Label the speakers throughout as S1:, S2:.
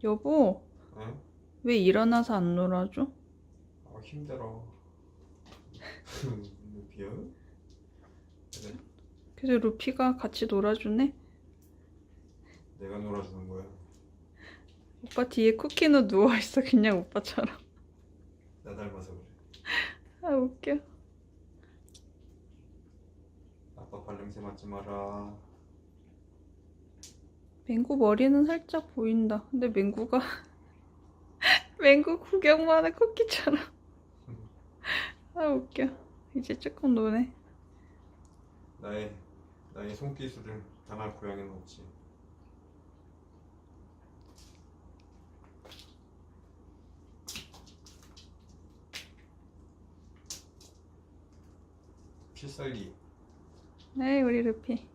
S1: 여보,
S2: 응?
S1: 왜 일어나서 안 놀아줘?
S2: 아 힘들어. 루피야? 그래,
S1: 그래서 루피가 같이 놀아주네?
S2: 내가 놀아주는 거야.
S1: 오빠 뒤에 쿠키는 누워있어, 그냥 오빠처럼.
S2: 나 닮아서 그래.
S1: 아, 웃겨.
S2: 아빠 발냄새 맡지 마라.
S1: 맹구 머리는 살짝 보인다. 근데 맹구가 맹구 구경만 해, 쿠키처럼. 아, 웃겨. 이제 조금 노네.
S2: 나의 손기술을 당할 고양이는 없지. 필살기.
S1: 에이, 우리 루피.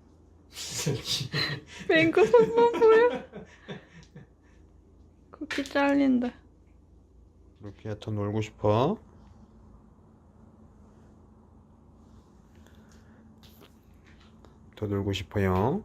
S2: 필살기.
S1: 맹구 손만 보여? 쿠키 잘린다.
S2: 루피야 더 놀고 싶어? 더 놀고 싶어요?